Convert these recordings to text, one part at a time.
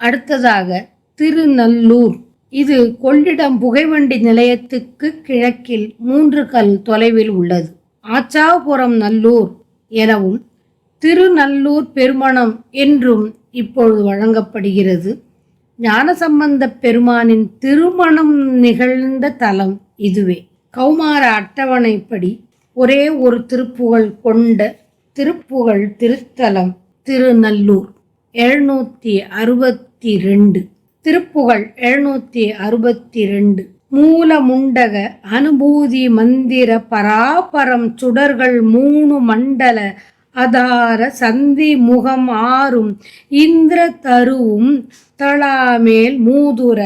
அடுத்ததாக திருநல்லூர். இது கொள்ளிடம் புகைவண்டி நிலையத்துக்கு கிழக்கில் 3 கல் தொலைவில் உள்ளது. ஆச்சாபுரம் நல்லூர் எனவும் திருநல்லூர் பெருமணம் என்றும் இப்பொழுது வழங்கப்படுகிறது. ஞானசம்பந்தப் பெருமானின் திருமணம் நிகழ்ந்த தலம் இதுவே. கௌமார அட்டவணைப்படி ஒரே ஒரு திருப்புகழ் கொண்ட திருப்புகழ் திருத்தலம் திருநல்லூர். 762 திருப்புகழ் 762. மூலமுண்டக அனுபூதி மந்திர பராபரம் சுடர்கள் 3 மண்டல அதார சந்தி முகம் 6 இந்திர தருவும் தளாமேல் மூதுர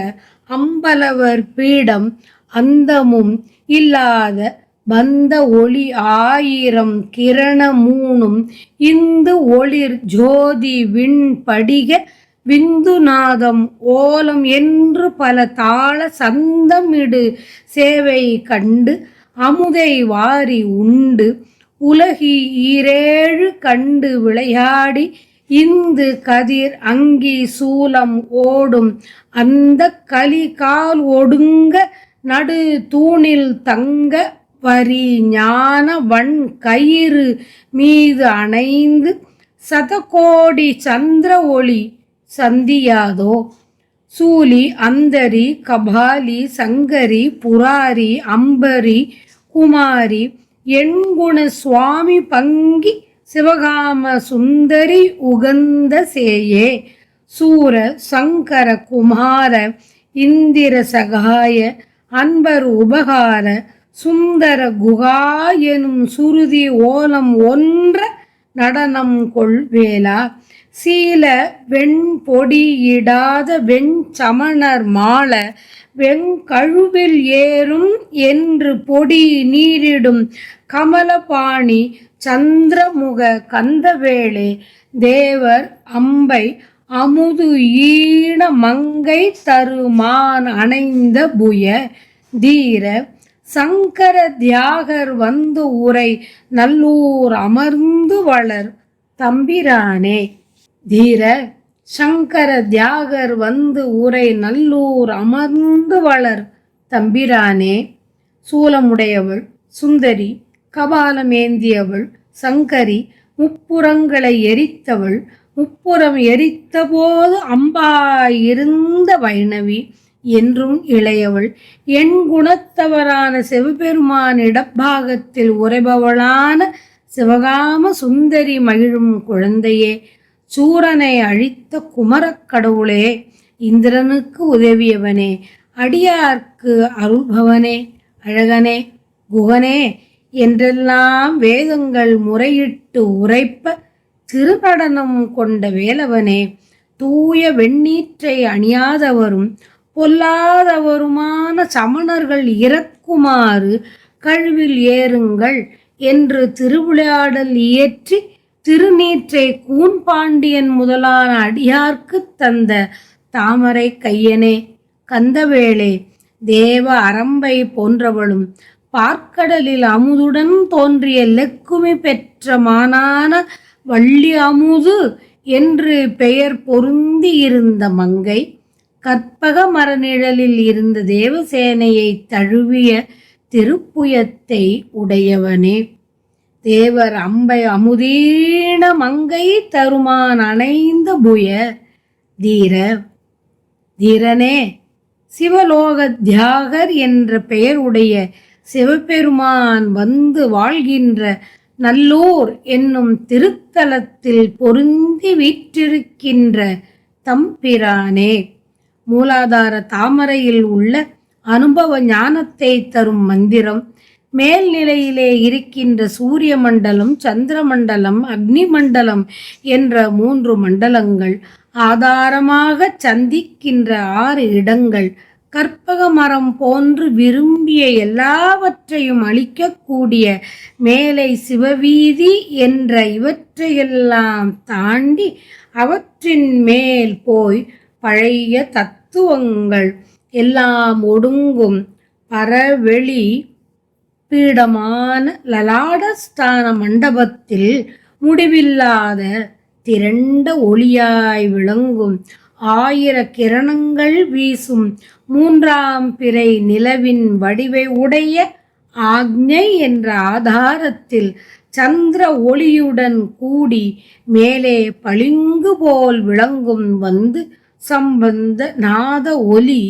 அம்பலவர் பீடம் அந்தமும் இல்லாத பந்த ஒளி 1000 கிரண 3 இந்து ஒளிர் ஜோதி விண் படிக விந்துநாதம் ஓலம் என்று பல தாள சந்தமிடு சேவை கண்டு அமுதை வாரி உண்டு உலகி 7 கண்டு விளையாடி இந்து கதிர் அங்கி சூலம் ஓடும் அந்த கலி கால் ஒடுங்க நடு தூணில் தங்க வரி ஞான வன் கயிறு மீது அணைந்து சதகோடி சந்திர ஒளி சந்தியாதோ சூலி அந்தரி கபாலி சங்கரி புராரி அம்பரி குமாரி எண்குண சுவாமி பங்கி சிவகாம சுந்தரி உகந்த சேயே சூர சங்கர குமார இந்திர சகாய அன்பர் உபகார சுந்தர குகா எனும் சுருதி ஓலம் ஒன்ற நடனம் கொள்வேலா சீல வெண்பொடியிடாத வெண்சமணர் மாள வெங்கழுவில் ஏறும் என்று பொடி நீரிடும் கமலபாணி சந்திரமுக கந்தவேளே தேவர் அம்பை அமுது ஈன மங்கை தருமான் அணைந்த புய தீர சங்கர தியாகர் வந்து உரை நல்லூர் அமர்ந்து வளர் தம்பிரானே. தீர சங்கர தியாகர் வந்து உரை நல்லூர் அமர்ந்து வளர் தம்பிரானே. சூலமுடையவள் சுந்தரி கபாலமேந்தியவள் சங்கரி முப்புறங்களை எரித்தவள் முப்புறம் எரித்தபோது அம்பாயிருந்த வைணவி என்றும் இளையவள் என் குணத்தவரான சிவபெருமான் இடப்பாகத்தில் உரைபவளான சிவகாம சுந்தரி மகிழும் குழந்தையே சூரனை அழித்த குமரக் கடவுளே இந்திரனுக்கு உதவியவனே அடியார்க்கு அருள்பவனே அழகனே குகனே என்றெல்லாம் வேதங்கள் முறையிட்டு உரைப்ப திருநடனம் கொண்ட வேலவனே தூய வெண்ணீற்றை அணியாதவரும் பொல்லாதவருமான சமணர்கள் இறக்குமாறு கழுவில் ஏறுங்கள் என்று திருவிளையாடல் இயற்றி திருநீற்றை கூன்பாண்டியன் முதலான அடியார்க்கு தந்த தாமரை கையனே கந்தவேளே தேவ அரம்பை போன்றவளும் பார்க்கடலில் அமுதுடன் தோன்றிய லெக்குமி பெற்ற மானான வள்ளி அமுது என்று பெயர் பொருந்தி இருந்த மங்கை கற்பக மரநிழலில் இருந்த தேவசேனையை தழுவிய திருப்புயத்தை உடையவனே தேவர் அம்பை அமுதீன மங்கை தருமான் அணைந்த புய தீர தீரனே சிவலோக தியாகர் என்ற பெயருடைய சிவபெருமான் வந்து வாழ்கின்ற நல்லூர் என்னும் திருத்தலத்தில் பொருந்தி வீற்றிருக்கின்ற தம்பிரானே மூலாதார தாமரையில் உள்ள அனுபவ ஞானத்தை தரும் மந்திரம் மேல்நிலையிலே இருக்கின்ற சூரிய மண்டலம் சந்திர மண்டலம் அக்னி மண்டலம் என்ற 3 மண்டலங்கள் ஆதாரமாக சந்திக்கின்ற 6 இடங்கள் கற்பக மரம் போன்று விரும்பிய எல்லாவற்றையும் அளிக்கக்கூடிய மேலை சிவவீதி என்ற இவற்றையெல்லாம் தாண்டி அவற்றின் மேல் போய் பழைய தத்துவங்கள் எல்லாம் ஒடுங்கும் பரவெளி பீடமான லலாடஸ்தான மண்டபத்தில் முடிவில்லாத திரண்ட ஒளியாய் விளங்கும் ஆயிர கிரணங்கள் வீசும் மூன்றாம் பிறை நிலவின் வடிவை உடைய ஆக்ஞை என்ற ஆதாரத்தில் சந்திர ஒளியுடன் கூடி மேலே பளிங்கு போல் விளங்கும் வந்து சம்பந்த நாத ஒலி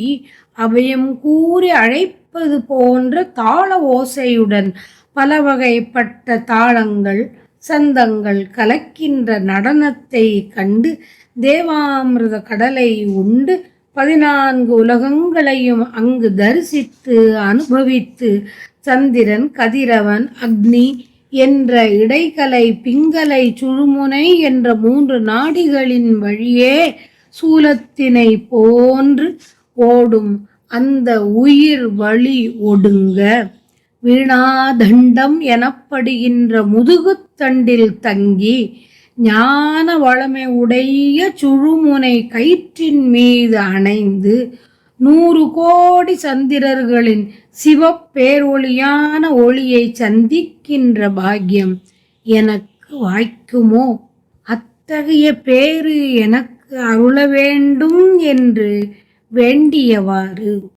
அபயம் கூறி அழைப்பது போன்ற தாள ஓசையுடன் பல வகைப்பட்ட தாளங்கள் சந்தங்கள் கலக்கின்ற நடனத்தை கண்டு தேவாமிர்த கடலை உண்டு 14 உலகங்களையும் அங்கு தரிசித்து அனுபவித்து சந்திரன் கதிரவன் அக்னி என்ற இடைக்கலை பிங்களை சுழுமுனை என்ற 3 நாடிகளின் வழியே சூலத்தினை போன்று ஓடும் அந்த உயிர் வழி ஒடுங்க வீணாதண்டம் எனப்படுகின்ற முதுகுத்தண்டில் தங்கி ஞான வளமை உடைய சுழுமுனை கயிற்றின் மீது அணைந்து 100 கோடி சந்திரர்களின் சிவப்பேரொளியான ஒளியை சந்திக்கின்ற பாக்கியம் எனக்கு வாய்க்குமோ? அத்தகைய பேறு எனக்கு அருள வேண்டும் என்று வேண்டியவாறு